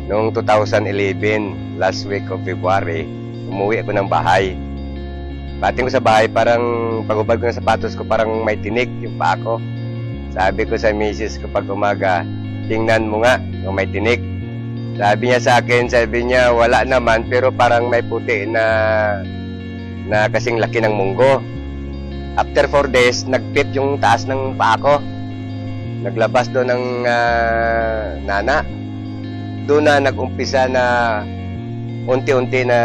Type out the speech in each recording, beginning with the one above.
Noong 2011, last week of February, umuwi ako ng bahay. Pating ko sa bahay, parang pag-ubad ko ng sapatos ko, parang may tinik yung paa ko. Sabi ko sa misis ko pag umaga, tingnan mo nga kung may tinik. Sabi niya sa akin, sabi niya, wala naman, pero parang may puti na kasing laki ng munggo. After 4 days, nagpit yung taas ng paa ko. Naglabas doon ng nana. Doon na nag-umpisa na unti-unti na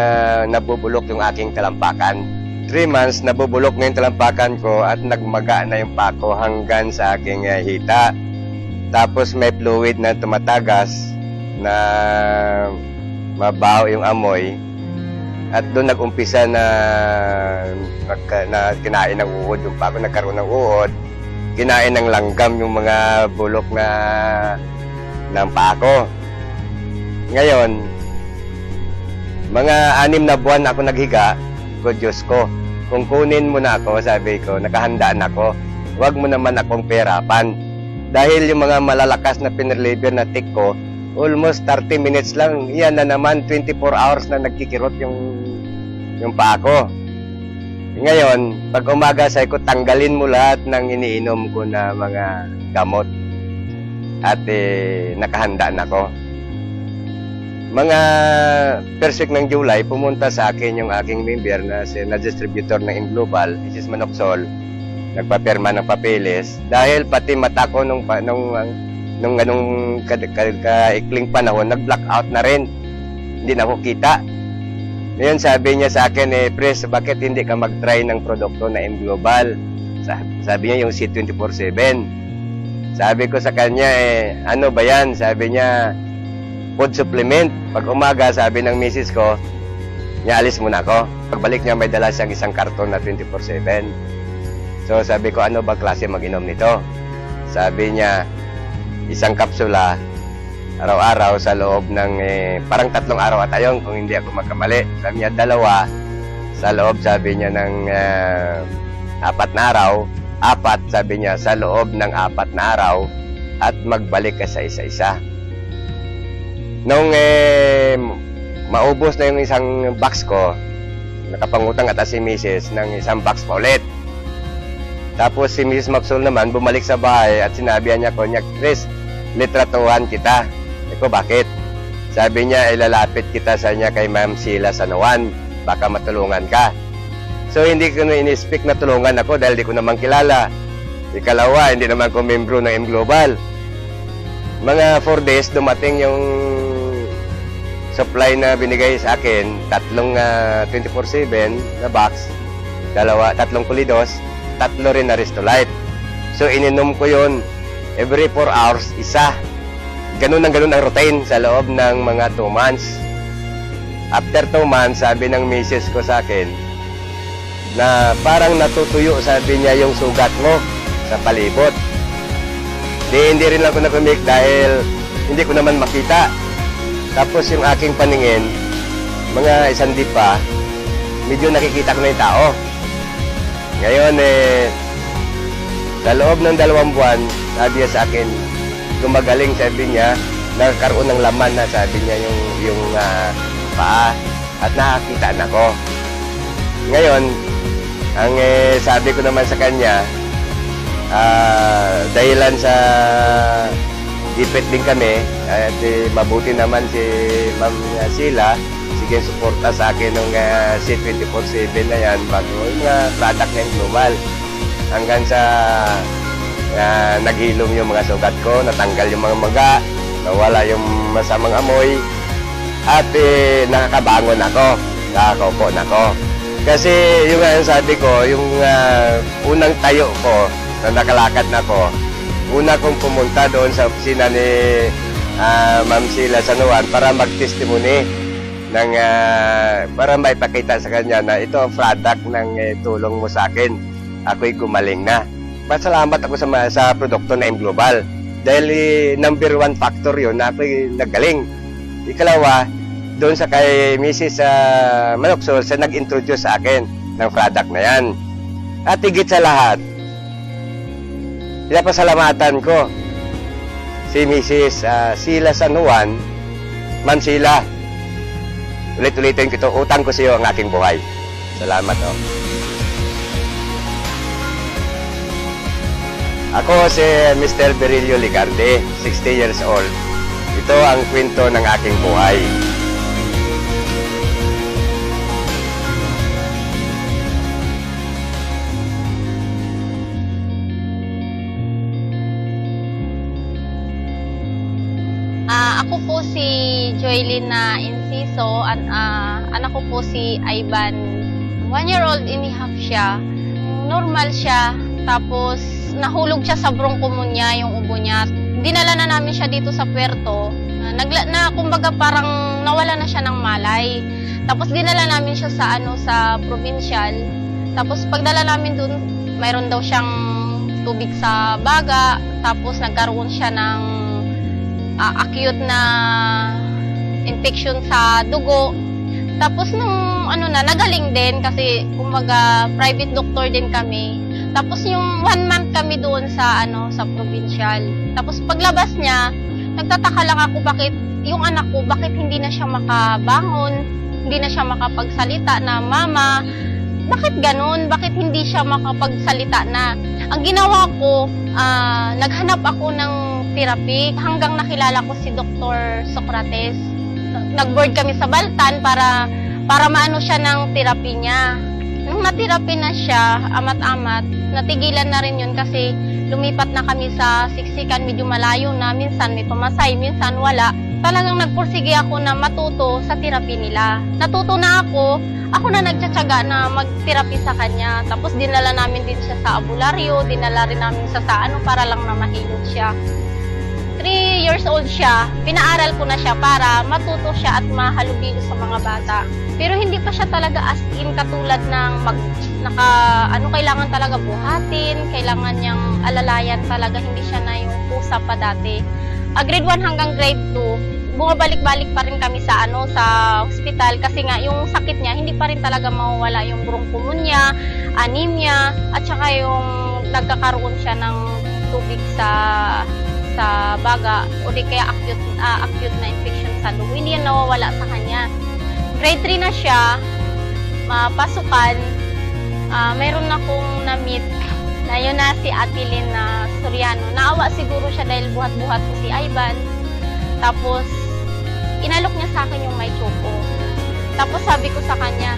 nabubulok yung aking talampakan. 3 months, nabubulok na yung talampakan ko at nagmaga na yung paa ko hanggang sa aking hita. Tapos may fluid na tumatagas na mabaho yung amoy. At doon nag-umpisa na kinain ng uod yung paa ko, nagkaroon ng uod. Kinain ng langgam yung mga bulok ng paa ko. Ngayon, mga 6 na buwan ako naghiga, ko Diyos ko, kung kunin mo na ako, sabi ko, nakahandaan ako, huwag mo naman akong perapan. Dahil yung mga malalakas na pinreliver na tick ko, almost 30 minutes lang, yan na naman, 24 hours na nagkikirot yung paa ko. Ngayon, pag umaga sabi ko, tanggalin mo lahat ng iniinom ko na mga gamot. At nakahandaan ako. Mga first week ng July, pumunta sa akin yung aking member na distributor ng Inglobal, which is Manoxol. Nagpapirma ng papeles. Dahil pati mata ko nung kaikling panahon, nag-blackout na rin. Hindi na ako kita. Ngayon sabi niya sa akin, Pres, bakit hindi ka mag-try ng produkto na M-Global? Sabi niya yung C24/7. Sabi ko sa kanya, ano ba yan? Sabi niya, food supplement. Pag umaga, sabi ng misis ko, niya alis muna ako. Pagbalik niya, may dala siyang isang karton na 24/7. So sabi ko, ano ba klase mag-inom nito? Sabi niya, isang kapsula, araw-araw sa loob ng parang 3 araw at ayon kung hindi ako magkamali. Sabi niya 2 sa loob, sabi niya ng 4 na araw, 4 sabi niya sa loob ng 4 na araw at magbalik ka sa isa-isa. Nung maubos na yung isang box ko, nakapangutang ata si Mrs. ng isang box pa ulit. Tapos si Mrs. Maxwell naman bumalik sa bahay at sinabihan niya ko, Chris, litratuhan kita. Eko, bakit? Sabi niya, ilalapit kita sa niya kay Ma'am Sheila Sanoan. Baka matulungan ka. So, hindi ko na in-speak na tulungan ako dahil di ko naman kilala. Ikalawa, hindi naman ko membro ng M-Global. Mga 4 days, dumating yung supply na binigay sa akin. 3 24/7 na box. 3 kulidos. 3 rin na Restolite. So, ininom ko yun every 4 hours, isa. Ganun ang routine sa loob ng mga 2 months. After 2 months, sabi ng misis ko sa akin na parang natutuyo, sabi niya, yung sugat mo sa palibot. Hindi rin lang ako nakumik dahil hindi ko naman makita. Tapos yung aking paningin, mga 1 di pa, medyo nakikita ko na yung tao. Ngayon, sa loob ng 2 buwan, sabi niya sa akin, gumagaling, sabi niya, nagkaroon ng laman na, sabi niya, yung paa at nakakita na ko. Ngayon, ang sabi ko naman sa kanya, dahilan sa ipit din kami, at mabuti naman si Ma'am Sheila, sige suporta sa akin ng C24/7 na yan bago yung product ng Global. Hanggang sa naghilom yung mga sugat ko, natanggal yung mga maga, nawala yung masamang amoy, at nakakabangon ako, nakakaupo na ako. Kasi yung sabi ko, yung unang tayo ko, na nakalakad na ko, una kong pumunta doon sa opisina ni Ma'am Sheila Sanoan para mag-testimony ng, para maipakita sa kanya na ito ang product ng tulong mo sa akin. Ako'y gumaling na. Pasalamat ako sa produkto na M-Global. Dahil number 1 factor yun na ako'y nagaling. Ikalawa, doon sa kay Mrs. Manoxol, siya nag-introduce sa akin ng product na yan. At higit sa lahat, pinapasalamatan ko si Mrs. Sheila San Juan Ma'am Sheila, ulit-ulitin ko ito, utang ko sa iyo ang aking buhay. Salamat, oh. Ako si Mr. Berilio Ligarde, 60 years old. Ito ang kwento ng aking buhay. Ako po si Joylina Inciso, anak ko po si Ivan. 1-year-old and a half siya. Normal siya, tapos nahulog siya sa bronchopneumonia yung ubo niya. Dinala na namin siya dito sa puerto. Kumbaga parang nawala na siya ng malay. Tapos dinala namin siya sa provincial. Tapos pagdala namin dun, mayroon daw siyang tubig sa baga. Tapos nagkaroon siya ng acute na infection sa dugo. Tapos nung nagaling din kasi kumbaga private doctor din kami. Tapos yung 1 month kami doon sa provincial. Tapos paglabas niya, nagtataka lang ako bakit yung anak ko, bakit hindi na siya makabangon, hindi na siya makapagsalita na mama. Bakit ganun? Bakit hindi siya makapagsalita na? Ang ginawa ko, naghanap ako ng therapy hanggang nakilala ko si Dr. Socrates. Nag-board kami sa Baltan para maano siya ng therapy niya. Nung na-therapy na siya, amat-amat, natigilan na rin yun kasi lumipat na kami sa Siksikan, medyo malayo na, minsan may pamasay, minsan wala. Talagang nagpursige ako na matuto sa therapy nila. Natuto na ako na nagtsatsaga na mag-therapy sa kanya. Tapos dinala namin din siya sa abularyo, dinala rin namin siya sa para lang na mahilot siya. 3 years old siya, pinaaral ko na siya para matuto siya at mahalubilo sa mga bata. Pero hindi pa siya talaga as in katulad ng kailangan talaga buhatin, kailangan niyang alalayan talaga, hindi siya na yung pusa pa dati. Grade 1 hanggang grade 2, bumabalik-balik pa rin kami sa hospital kasi nga yung sakit niya hindi pa rin talaga mawawala, yung bronchopneumonia, anemia, at saka yung nagkakaroon siya ng tubig sa baga o di kaya acute na infection sa dugo. Hindi yan nawawala sa kanya. Grade 3 na siya, pasukan, mayroon akong na-meet na yun na si Ate Lynn na Soriano. Naawa siguro siya dahil buhat-buhat ko si Ivan. Tapos, inalok niya sa akin yung may choco. Tapos sabi ko sa kanya,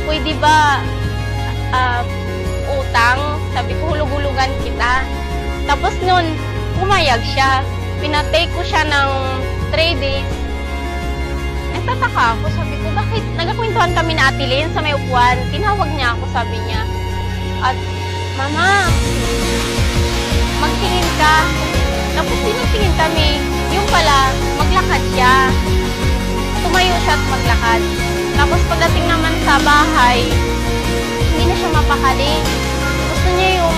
pwede ba utang? Sabi ko, hulug-hulugan kita. Tapos nun, pumayag siya. Pinatake ko siya ng 3 days. Nagtataka ako, sabi ko, bakit? Nagkakwentuhan kami na Ate Lynn sa may upuan. Tinawag niya ako, sabi niya. At, Mama, magtingin ka. Tapos tinitingin kami. Yung pala, maglakad siya. Tumayo siya at maglakad. Tapos pagdating naman sa bahay, hindi na siya mapakali. Gusto niya yung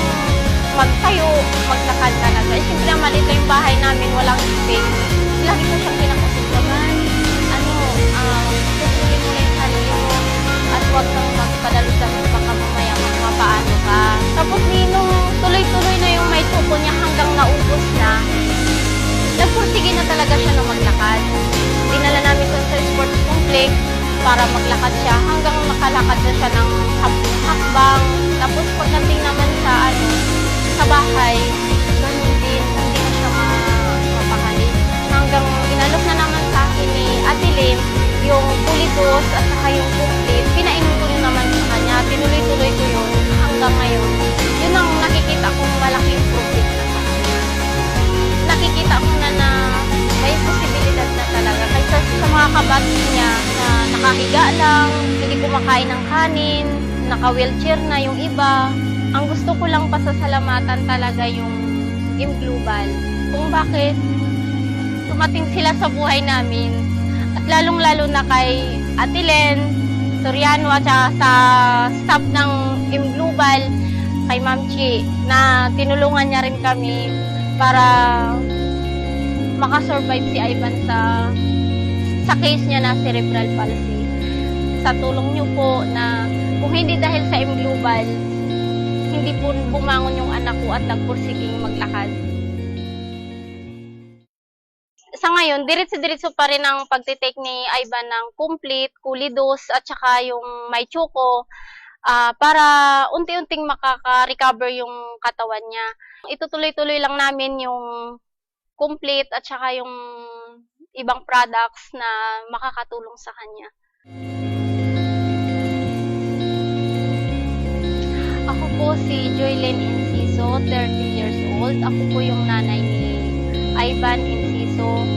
magtayo, maglakad talaga. Siyempre, maliit na yung bahay namin, walang space. Lagi ko siyang kinakasiglaman. Tutuloy mo na yung sarili mo at huwag kang magpadalo-dalo, baka mamaya mapaano ka. Tapos nung tuloy-tuloy na yung may tuko niya hanggang naubos na, nagpursige na talaga siya na maglakad. Dinala namin sa sports complex para maglakad siya hanggang nakalakad na siya ng hakbang. Tapos pagdating naman sa bahay, ganun din, hindi na siya mapakali. Hanggang inalok na naman sa akin ni Ate Lynn yung pulitos at saka yung complete. Pinainom ko rin naman sa kanya. Tinuloy-tuloy ko yun hanggang ngayon. Yun ang nakikita kong malaking improvement na sa kanya. Nakikita ko na may posibilidad na talaga. Kaysa sa mga kabati niya na nakahiga lang, hindi kumakain ng kanin, naka-wheelchair na yung iba. Ang gusto ko lang pasasalamatan talaga yung Global. Kung bakit dumating sila sa buhay namin. At lalong-lalo na kay Ate Lynn Soriano at sa staff ng Global, kay Ma'am Chi, na tinulungan niya rin kami para makasurvive si Ivan sa case niya na cerebral palsy. Sa tulong niyo po na kung hindi dahil sa Global, hindi po bumangon yung anak ko at nagpursiging maglakad. Sa ngayon, diretso-diretso pa rin ang pagtitake ni Ivan ng complete, kulidos, at saka yung may chuko, para unti-unting makaka-recover yung katawan niya. Itutuloy-tuloy lang namin yung complete at saka yung ibang products na makakatulong sa kanya. Ako po si Joylyn Enciso, 30 years old. Ako po yung nanay ni Ivan Enciso.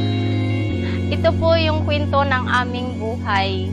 Ito po yung kwento ng aming buhay.